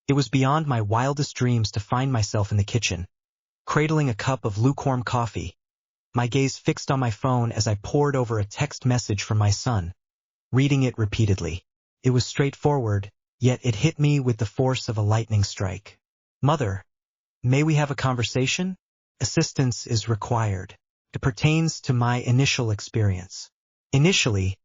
It was beyond my wildest dreams to find myself in the kitchen, cradling a cup of lukewarm coffee, my gaze fixed on my phone as I pored over a text message from my son, reading it repeatedly. It was straightforward, yet it hit me with the force of a lightning strike. "Mother, may we have a conversation? Assistance is required." It pertains to my initial experience. Initially,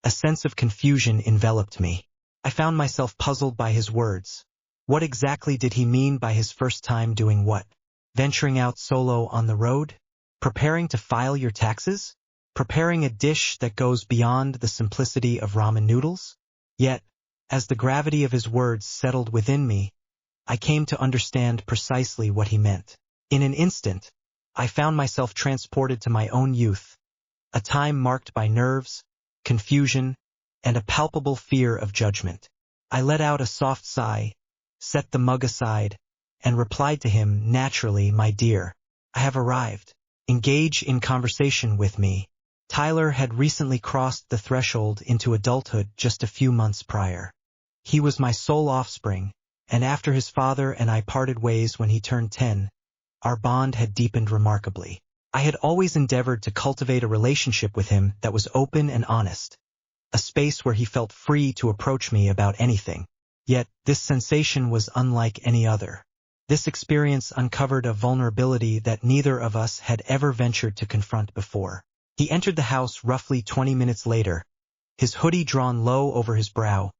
a sense of confusion enveloped me. I found myself puzzled by his words. What exactly did he mean by his first time doing what? Venturing out solo on the road? Preparing to file your taxes? Preparing a dish that goes beyond the simplicity of ramen noodles? Yet, as the gravity of his words settled within me, I came to understand precisely what he meant. In an instant, I found myself transported to my own youth, a time marked by nerves, confusion, and a palpable fear of judgment. I let out a soft sigh, set the mug aside, and replied to him naturally, "My dear, I have arrived. Engage in conversation with me." Tyler had recently crossed the threshold into adulthood just a few months prior. He was my sole offspring, and after his father and I parted ways when he turned 10, our bond had deepened remarkably. I had always endeavored to cultivate a relationship with him that was open and honest, a space where he felt free to approach me about anything. Yet, this sensation was unlike any other. This experience uncovered a vulnerability that neither of us had ever ventured to confront before. He entered the house roughly 20 minutes later, his hoodie drawn low over his brow,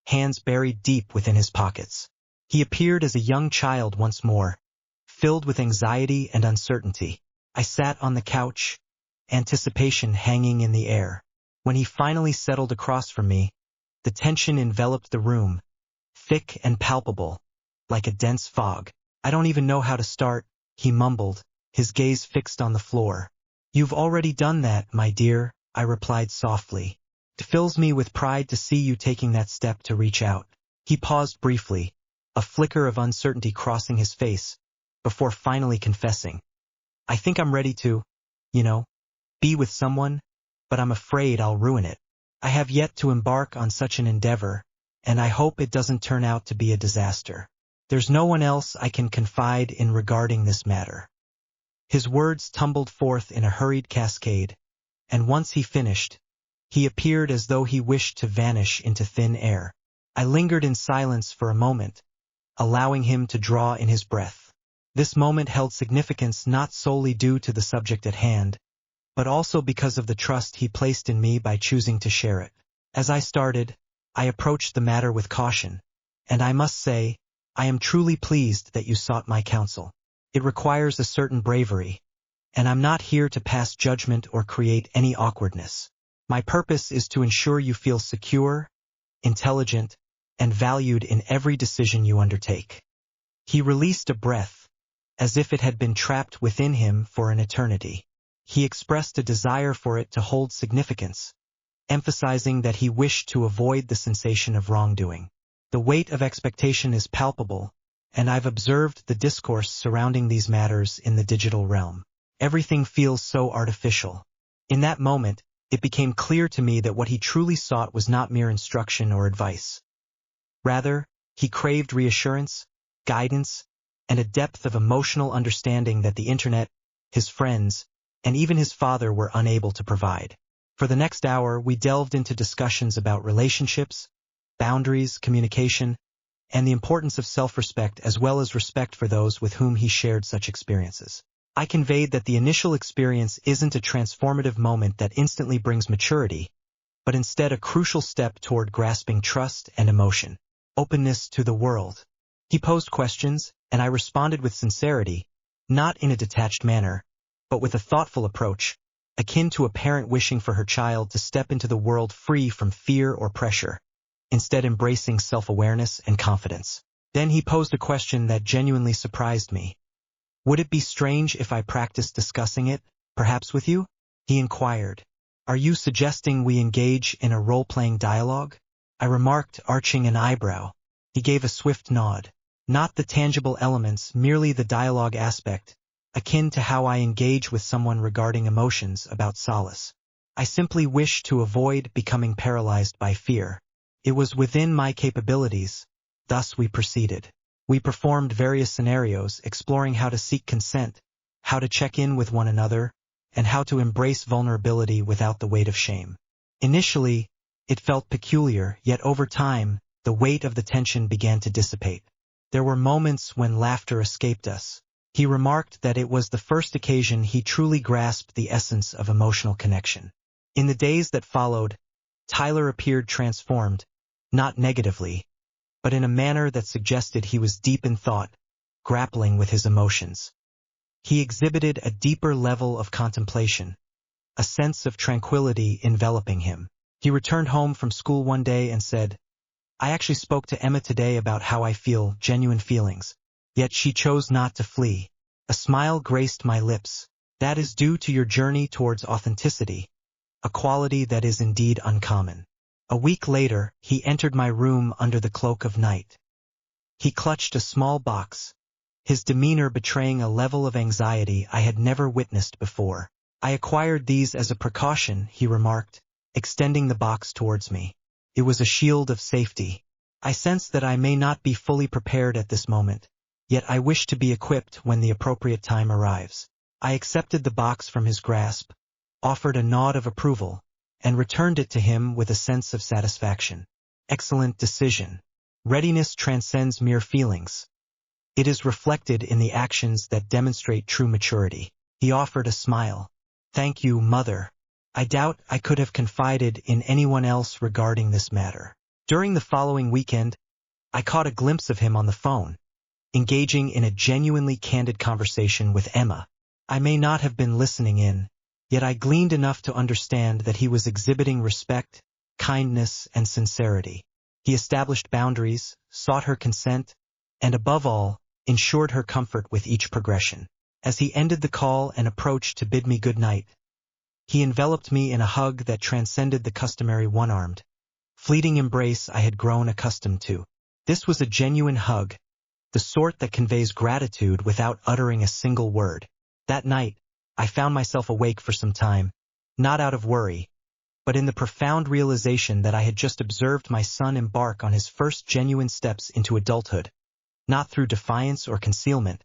hands buried deep within his pockets. He appeared as a young child once more, filled with anxiety and uncertainty. I sat on the couch, anticipation hanging in the air. When he finally settled across from me, the tension enveloped the room, thick and palpable, like a dense fog. "I don't even know how to start," he mumbled, his gaze fixed on the floor. "You've already done that, my dear," I replied softly. "It fills me with pride to see you taking that step to reach out." He paused briefly, a flicker of uncertainty crossing his face, before finally confessing. "I think I'm ready to, be with someone, but I'm afraid I'll ruin it. I have yet to embark on such an endeavor, and I hope it doesn't turn out to be a disaster. There's no one else I can confide in regarding this matter." His words tumbled forth in a hurried cascade, and once he finished, he appeared as though he wished to vanish into thin air. I lingered in silence for a moment, allowing him to draw in his breath. This moment held significance not solely due to the subject at hand, but also because of the trust he placed in me by choosing to share it. As I started, I approached the matter with caution, and I must say, I am truly pleased that you sought my counsel. It requires a certain bravery, and I'm not here to pass judgment or create any awkwardness. My purpose is to ensure you feel secure, intelligent, and valued in every decision you undertake. He released a breath, as if it had been trapped within him for an eternity. He expressed a desire for it to hold significance, emphasizing that he wished to avoid the sensation of wrongdoing. The weight of expectation is palpable, and I've observed the discourse surrounding these matters in the digital realm. Everything feels so artificial. In that moment, it became clear to me that what he truly sought was not mere instruction or advice. Rather, he craved reassurance, guidance, and a depth of emotional understanding that the internet, his friends, and even his father were unable to provide. For the next hour, we delved into discussions about relationships, boundaries, communication, and the importance of self-respect as well as respect for those with whom he shared such experiences. I conveyed that the initial experience isn't a transformative moment that instantly brings maturity, but instead a crucial step toward grasping trust and emotion, openness to the world. He posed questions, and I responded with sincerity, not in a detached manner, but with a thoughtful approach, akin to a parent wishing for her child to step into the world free from fear or pressure, instead embracing self-awareness and confidence. Then he posed a question that genuinely surprised me. "Would it be strange if I practiced discussing it, perhaps with you?" he inquired. "Are you suggesting we engage in a role-playing dialogue?" I remarked, arching an eyebrow. He gave a swift nod. "Not the tangible elements, merely the dialogue aspect, akin to how I engage with someone regarding emotions about solace. I simply wish to avoid becoming paralyzed by fear." It was within my capabilities, thus we proceeded. We performed various scenarios, exploring how to seek consent, how to check in with one another, and how to embrace vulnerability without the weight of shame. Initially, it felt peculiar, yet over time, the weight of the tension began to dissipate. There were moments when laughter escaped us. He remarked that it was the first occasion he truly grasped the essence of emotional connection. In the days that followed, Tyler appeared transformed, not negatively, but in a manner that suggested he was deep in thought, grappling with his emotions. He exhibited a deeper level of contemplation, a sense of tranquility enveloping him. He returned home from school one day and said, "I actually spoke to Emma today about how I feel, genuine feelings. Yet she chose not to flee. A smile graced my lips. That is due to your journey towards authenticity, a quality that is indeed uncommon." A week later, he entered my room under the cloak of night. He clutched a small box, his demeanor betraying a level of anxiety I had never witnessed before. "I acquired these as a precaution," he remarked, extending the box towards me. It was a shield of safety. "I sense that I may not be fully prepared at this moment, yet I wish to be equipped when the appropriate time arrives." I accepted the box from his grasp, offered a nod of approval, and returned it to him with a sense of satisfaction. Excellent decision. Readiness transcends mere feelings. It is reflected in the actions that demonstrate true maturity. He offered a smile. "Thank you, Mother. I doubt I could have confided in anyone else regarding this matter." During the following weekend, I caught a glimpse of him on the phone, engaging in a genuinely candid conversation with Emma. I may not have been listening in, yet I gleaned enough to understand that he was exhibiting respect, kindness, and sincerity. He established boundaries, sought her consent, and above all, ensured her comfort with each progression. As he ended the call and approached to bid me good night, he enveloped me in a hug that transcended the customary one-armed, fleeting embrace I had grown accustomed to. This was a genuine hug, the sort that conveys gratitude without uttering a single word. That night, I found myself awake for some time, not out of worry, but in the profound realization that I had just observed my son embark on his first genuine steps into adulthood, not through defiance or concealment,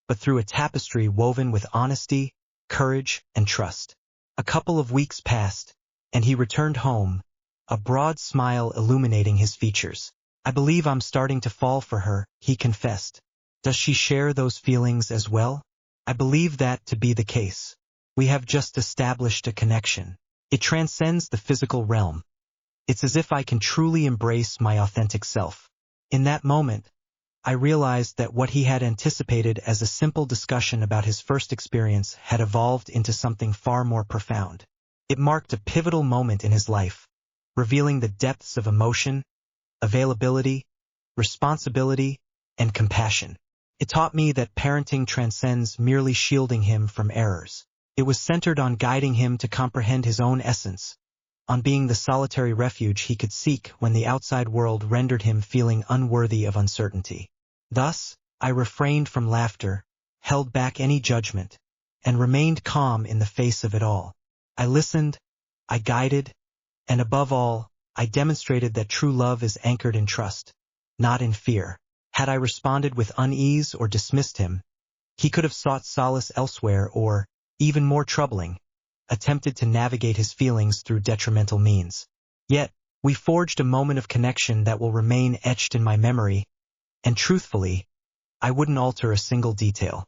but through a tapestry woven with honesty, courage, and trust. A couple of weeks passed, and he returned home, a broad smile illuminating his features. "I believe I'm starting to fall for her," he confessed. "Does she share those feelings as well?" "I believe that to be the case. We have just established a connection. It transcends the physical realm. It's as if I can truly embrace my authentic self." In that moment, I realized that what he had anticipated as a simple discussion about his first experience had evolved into something far more profound. It marked a pivotal moment in his life, revealing the depths of emotion, availability, responsibility, and compassion. It taught me that parenting transcends merely shielding him from errors. It was centered on guiding him to comprehend his own essence, on being the solitary refuge he could seek when the outside world rendered him feeling unworthy of uncertainty. Thus, I refrained from laughter, held back any judgment, and remained calm in the face of it all. I listened, I guided, and above all, I demonstrated that true love is anchored in trust, not in fear. Had I responded with unease or dismissed him, he could have sought solace elsewhere or, even more troubling, attempted to navigate his feelings through detrimental means. Yet, we forged a moment of connection that will remain etched in my memory, and truthfully, I wouldn't alter a single detail.